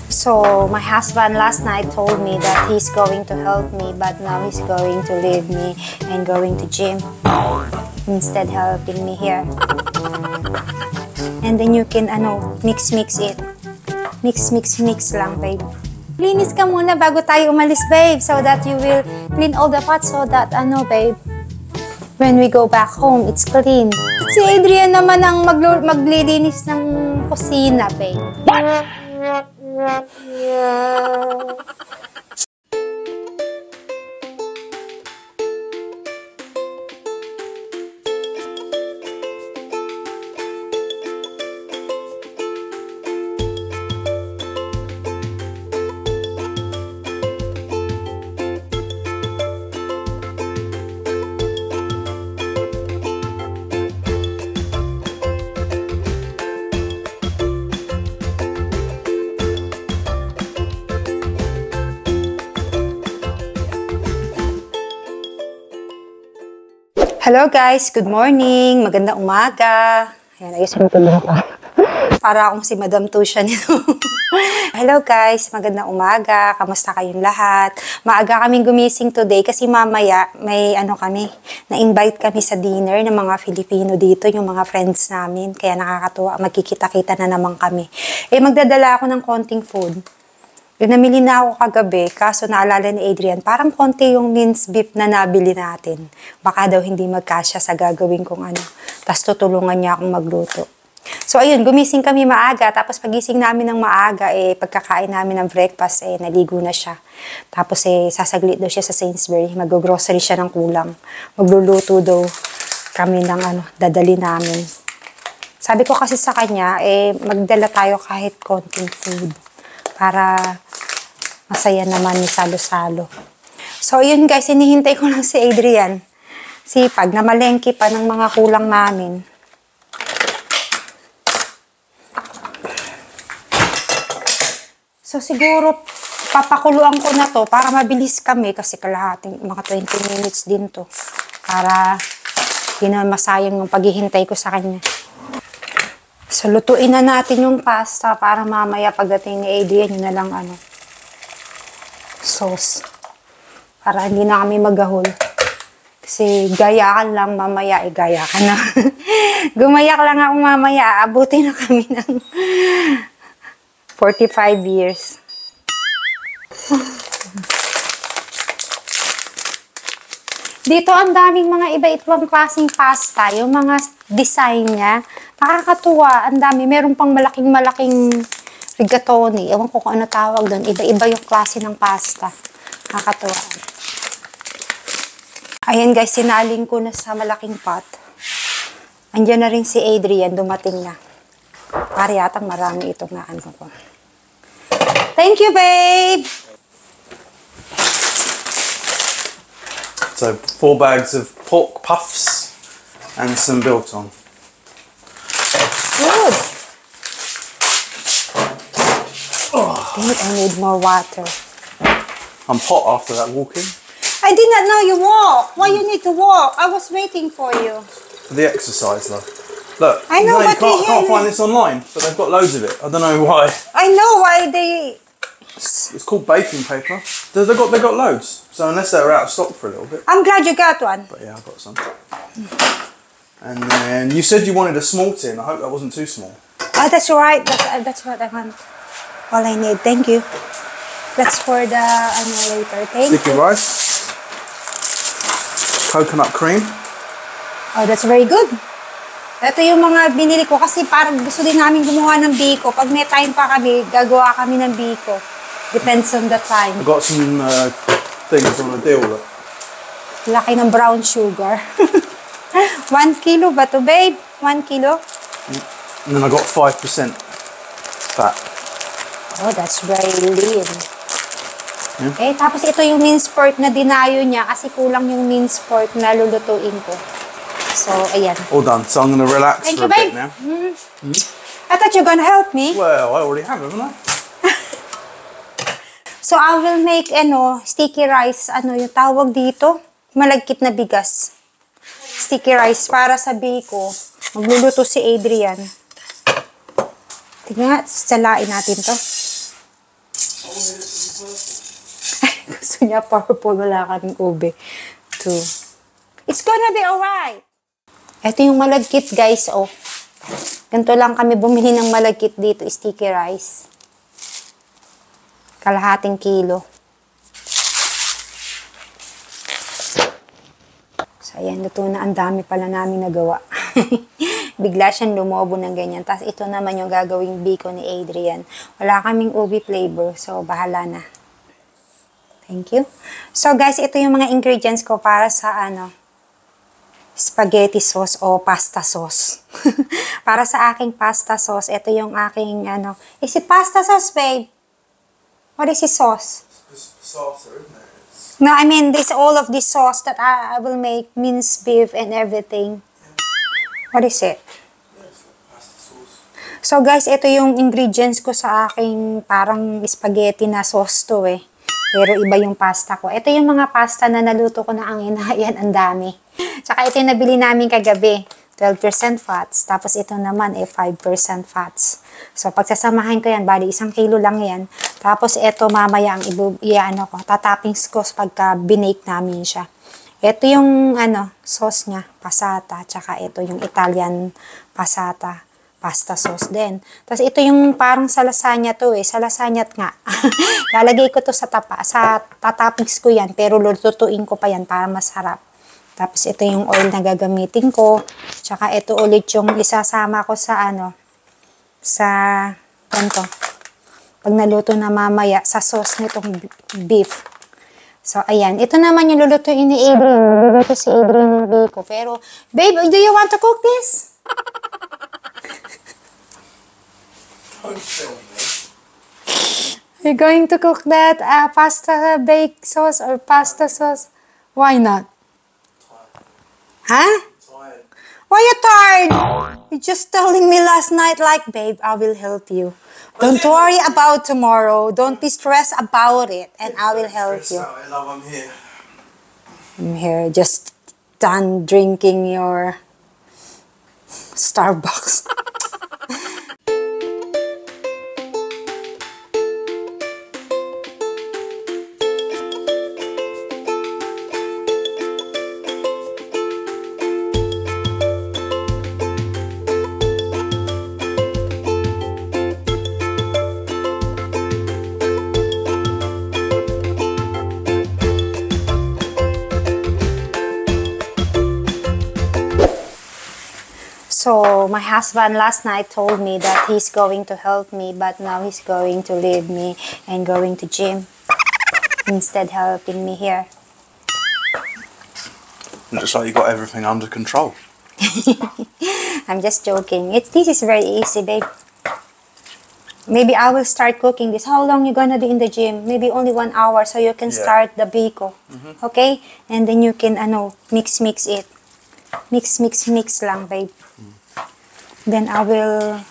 So, my husband last night told me that he's going to help me, but now he's going to leave me and going to gym. Instead helping me here. And then you can, mix it. Mix lang, babe. Linis ka muna bago tayo umalis, babe, so that you will clean all the pots so that, babe, when we go back home, it's clean. Si Adrian naman ang maglilinis ng kusina, babe. Hello guys, good morning, magandang umaga. Ayan, ayusin ko lang pa. Para akong si Madam Tusha nito. Hello guys, magandang umaga. Kamusta kayong lahat? Maaga kaming gumising today kasi mamaya may na-invite kami sa dinner ng mga Filipino dito, yung mga friends namin. Kaya nakakatuwa, magkikita-kita na naman kami. Magdadala ako ng konting food. Yung namili na ako kagabi, kaso naalala ni Adrian, parang konti yung minced beef na nabili natin. Baka daw hindi magkasya sa gagawin kong Tapos tutulungan niya akong magluto. So ayun, gumising kami maaga. Tapos pagising namin ng maaga, pagkakain namin ng breakfast, naligo na siya. Tapos sasaglit daw siya sa Sainsbury. Mag-grocery siya ng kulang. Magluluto daw kami ng dadali namin. Sabi ko kasi sa kanya, magdala tayo kahit konting food. Para masaya naman ni salo-salo. So, yun guys, hinihintay ko lang si Adrian. Sipag, na malengke pa ng mga kulang namin. So, siguro, papakuluan ko na to para mabilis kami kasi kalahating mga 20 minutes din to. Para hindi na masayang yung paghihintay ko sa kanya. So, lutuin na natin yung pasta para mamaya pagdating ni Adrian, yun na lang sauce. Para hindi na kami magahol. Kasi gayakan lang mamaya, gayakan na. Gumayak lang ako mamaya, abutin na kami ng 45 years. Dito ang daming mga iba-ibang klaseng pasta, yung mga design niya. Nakakatuwa, ang dami. Meron pang malaking-malaking rigatoni. Ewan ko kung ano tawag doon. Iba-iba yung klase ng pasta. Nakakatuwa. Ayan guys, sinaling ko na sa malaking pot. Andiyan na rin si Adrian, dumating na. Para yatang marami itong ko. Thank you, babe! So 4 bags of pork puffs and some biltong. Good. I think I need more water. I'm hot after that walking. I did not know you walk. Why you need to walk? I was waiting for you. For the exercise though. Look, I know, you but can't find this online, but they've got loads of it. I don't know why. I know why they... It's called baking paper. They've got loads. So unless they're out of stock for a little bit. I'm glad you got one. But yeah, I got some. And then you said you wanted a small tin. I hope that wasn't too small. Oh, that's right. That's what I want. All I need. Thank you. That's for the later. Thank Sticky you. rice. Coconut cream. Oh, that's very good. Ito yung mga binili ko kasi parang gusto din namin gumawa ng biko. Pag may time pa kami, gagawa kami ng biko. Depends on the time. I've got some things on a deal. Look. Laki ng brown sugar. 1 kilo ba to, babe? 1 kilo? And then I got 5% fat. Oh, that's very lean. Yeah. Tapos ito yung minced pork na dinayo niya kasi kulang yung minced pork na lulutuin ko. So, ayan. All done. So I'm going to relax Thank for you, a bit babe. now. I thought you're gonna help me. Well, I already have, haven't I? So, I will make, sticky rice, yung tawag dito, malagkit na bigas. Sticky rice para sa biko. Magluluto si Adrian. Tingnan nga, salain natin to. Gusto niya purple, wala kaming ube. 2. It's gonna be alright. Ito yung malagkit, guys, oh. Ganito lang kami bumili ng malagkit dito, sticky rice. Kalahating kilo. So, ayan, luto na. Ang dami pala namin nagawa. Bigla siyang lumobo ng ganyan. Tapos, ito naman yung gagawing bacon ni Adrian. Wala kaming ubi flavor, so bahala na. Thank you. So, guys, ito yung mga ingredients ko para sa, spaghetti sauce o pasta sauce. Para sa aking pasta sauce, ito yung aking, is it pasta sauce, babe? What is this sauce? It's salsa, isn't it? No, I mean, this all of this sauce that I will make, minced beef and everything. What is it? Yes, pasta sauce. So guys, ito yung ingredients ko sa aking parang spaghetti na sauce to eh. Pero iba yung pasta ko. Ito yung mga pasta na naluto ko na ang inayan, ang dami. Tsaka ito yung nabili namin kagabi. 12% fats. Tapos ito naman 5% fats. So pagsasamahin ko yan, bali 1 kilo lang yan. Tapos ito mamaya ang tatappings ko pagka binake namin siya. Ito yung sauce niya, passata. Tsaka ito yung Italian passata. Pasta sauce din. Tapos ito yung parang sa lasagna to eh. Sa lasagna nga. Lalagay ko to sa tatappings ko yan. Pero lulutuin ko pa yan para masarap. Tapos ito yung oil na gagamitin ko. Tsaka ito ulit yung isasama ko sa ganito. Pag naluto na mamaya sa sauce nitong beef. So ayan, ito naman yung lulutuin ni Adrian. Luluto si Adrian ng biko. Pero, babe, do you want to cook this? Don't film me. You're going to cook that pasta bake sauce or pasta sauce? Why not? Huh? Tired. Why you tired? You just telling me last night like, babe, I will help you. Don't worry about tomorrow. Don't be stressed about it. And I will help you. I love I'm here. I'm here just done drinking your Starbucks. So, my husband last night told me that he's going to help me, but now he's going to leave me and going to gym instead helping me here. Looks like you got everything under control. I'm just joking. This is very easy, babe. Maybe I will start cooking this. How long you gonna be in the gym? Maybe only 1 hour, so you can start the biko. Okay? And then you can, mix it. Mix lang, babe. Then I will...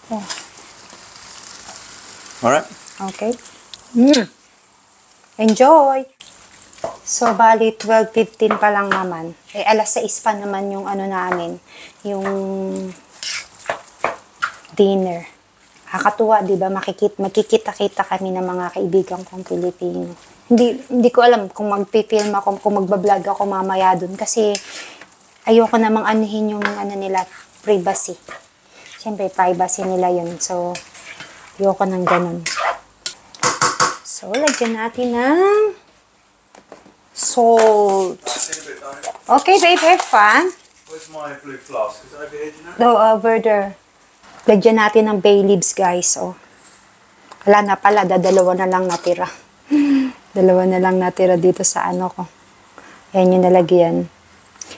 Oh, Alright. okay. Enjoy! So, bali, 12:15 pa lang naman. Alas 6 pa naman yung namin. Yung dinner. Kakatuwa, di ba? Makikita-kita kami ng mga kaibigan kong Pilipino. Hindi ko alam kung magpipilm ako, kung magbablog ako mamaya dun. Kasi, ayoko namang anuhin yung nila, privacy. Siyempre, privacy nila yun. So, ayoko nang ganun. So, lagyan natin ng salt. Okay, babe, have fun. Where's my blue flask? Is it over here, do you know? No, over there. Lagyan natin ng bay leaves, guys. Oh. Wala na pala, dalawa na lang natira. Dalawa na lang natira dito sa ko. Yan yung nalagyan.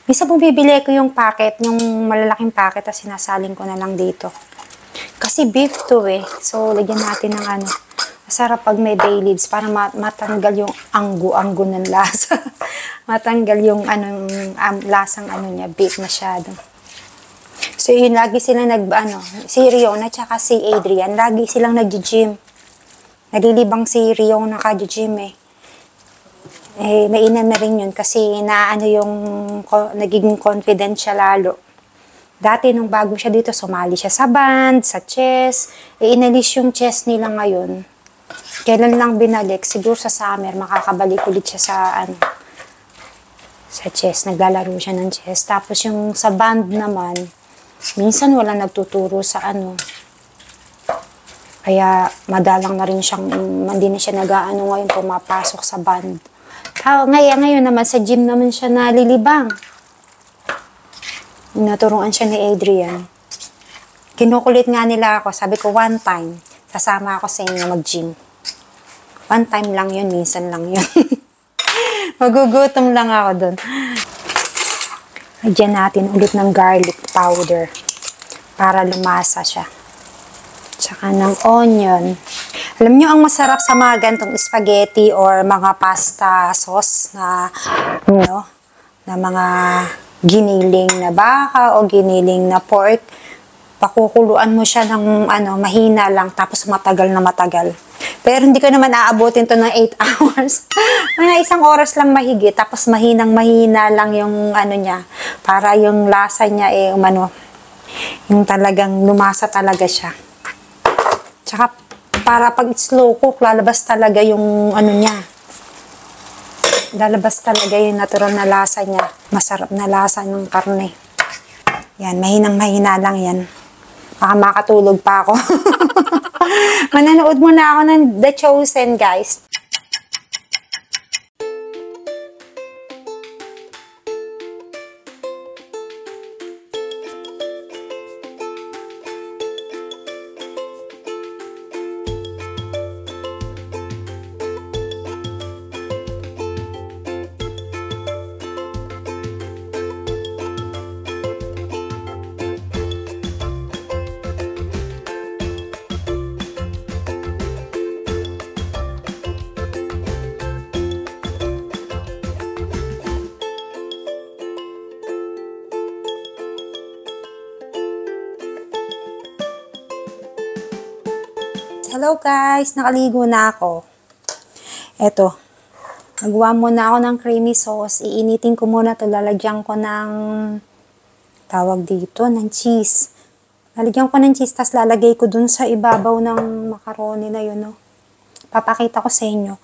Minsan bumibili ko yung packet, yung malalaking packet, at sinasaling ko na lang dito. Kasi beef to eh. So, lagyan natin ng masarap pag may bay leaves para matanggal yung anggo ng lasa. Matanggal yung lasang niya, beef masyado. So, yun, lagi silang si Riona tsaka si Adrian, lagi silang nag-gym. Nalilibang si Riona naka-gym eh. Mainam na rin yun kasi yung nagiging confident siya lalo. Dati nung bago siya dito, sumali siya sa band, sa chess. Inalis yung chess nila ngayon. Kailan lang binalik? Siguro sa summer, makakabalik ulit siya sa sa chess. Naglalaro siya ng chess. Tapos yung sa band naman, minsan walang nagtuturo sa Kaya madalang na rin siyang, hindi na siya ngayon pumapasok sa band. Ngayon naman, sa gym naman siya nalilibang. Naturuan siya ni Adrian. Kinukulit nga nila ako. Sabi ko, one time, sasama ako sa inyo mag-gym. One time lang yun, minsan lang yun. Magugutom lang ako dun. Lagyan natin ulit ng garlic powder para lumasa siya. Tsaka ng onion. Alam nyo, ang masarap sa mga gantong spaghetti or mga pasta sauce na, na mga giniling na baka o giniling na pork. Pakukuluan mo siya ng mahina lang tapos matagal na matagal. Pero hindi ko naman aabutin to ng 8 hours. Mga 1 oras lang mahigit tapos mahina lang yung niya. Para yung lasa niya yung talagang lumasa talaga siya. Tsaka, para pag slow cook, lalabas talaga yung niya. Lalabas talaga yung natural na lasa niya. Masarap na lasa ng karne. Yan, mahina lang yan. Baka makatulog pa ako. Mananood muna ako ng The Chosen, guys. Hello guys, nakaligo na ako. Eto, nagawa muna ako ng creamy sauce. Iinitin ko muna ito. Lalagyan ko ng, tawag dito, ng cheese. Lalagyan ko ng cheese, tapos lalagay ko dun sa ibabaw ng macaroni na yun. No? Papakita ko sa inyo.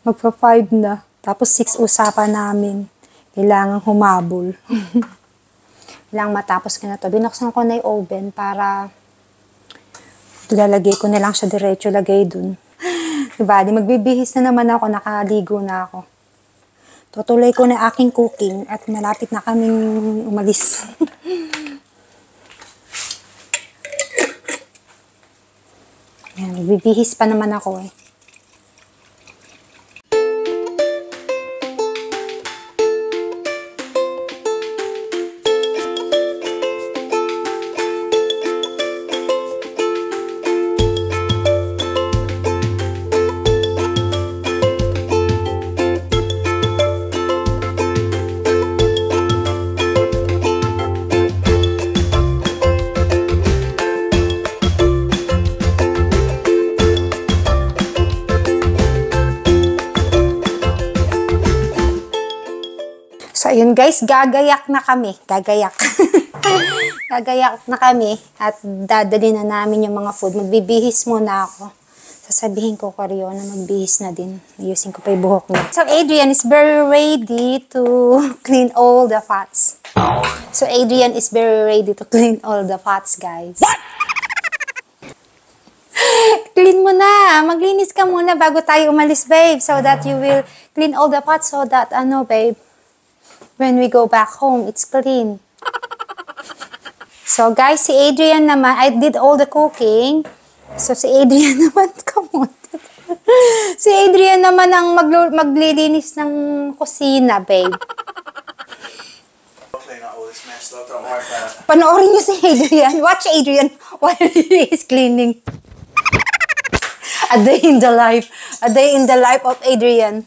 Magpa-5 na. Tapos 6 usapan namin. Kailangan humabol. Kailangan matapos ko na ito. Binuksan ko na yung oven para lalagay ko na lang siya diretso lagay dun. Diba? Di magbibihis na naman ako, nakaligo na ako. Tutuloy ko na aking cooking at malapit na kaming umalis. Yan, magbibihis pa naman ako eh. So, ayun guys, gagayak na kami. Gagayak. Gagayak na kami at dadali na namin yung mga food. Magbibihis muna ako. Sasabihin ko Karyo na magbihis na din. Ayusin ko pa yung buhok niya. So, Adrian is very ready to clean all the pots. So, Adrian is very ready to clean all the pots, guys. What? Clean mo na. Maglinis ka muna bago tayo umalis, babe. So that you will clean all the pots so that, babe, when we go back home, it's clean. So, guys, si Adrian naman, I did all the cooking. So, si Adrian naman, come on. Si Adrian naman ang maglilinis ng kusina, babe. Clean up all this mess, though. Don't worry about it. Panoorin niyo si Adrian. Watch Adrian while he is cleaning. A day in the life. A day in the life of Adrian.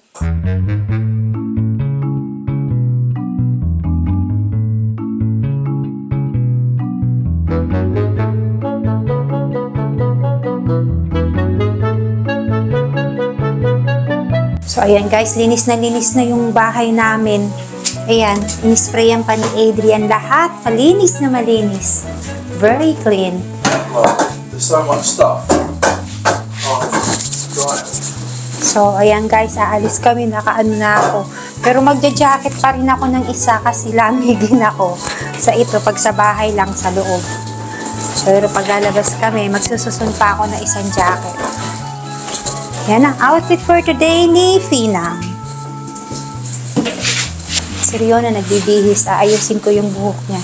So, ayan guys, linis na yung bahay namin. Ayan, inisprayan pa ni Adrian lahat. Malinis na malinis. Very clean. Well, there's so much stuff. Oh, right. So, ayan guys, aalis kami, nakaano na ako. Pero magja-jacket pa rin ako ng isa kasi lamigin ako sa ito pag sa bahay lang sa loob. Pero pag lalabas kami, magsususun pa ako ng isang jacket. Yan ang outfit for today ni Fina. Si Riona nagbibihis, aayusin ko yung buhok niya.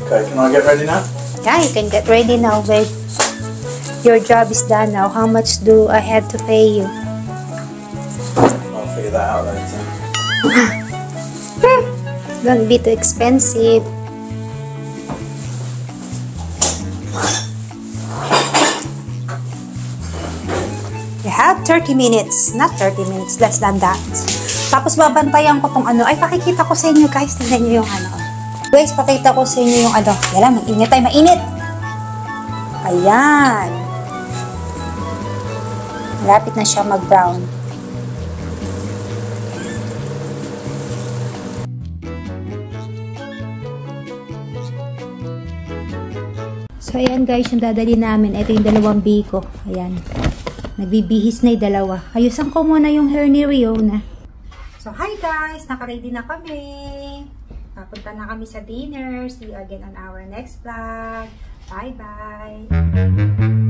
Okay, can I get ready now? Yeah, you can get ready now, babe. Your job is done now. How much do I have to pay you? I'll figure that out later. Don't be too expensive. You have 30 minutes. Not 30 minutes, less than that. Tapos babantayan ko tong ano. Ay, pakikita ko sa inyo guys. Tingnan nyo yung ano. Guys, pakita ko sa inyo yung ano. Yala, mainit tayo. Mainit! Ayan. Malapit na siya mag-brown. So, ayan guys, yung dadali namin. Ito yung dalawang biko. Ayan. Nagbibihis na yung dalawa. Ayusan ko muna yung hair ni Riona. So, hi guys! Naka-ready na kami. Papunta na kami sa dinner. See you again on our next vlog. Bye-bye!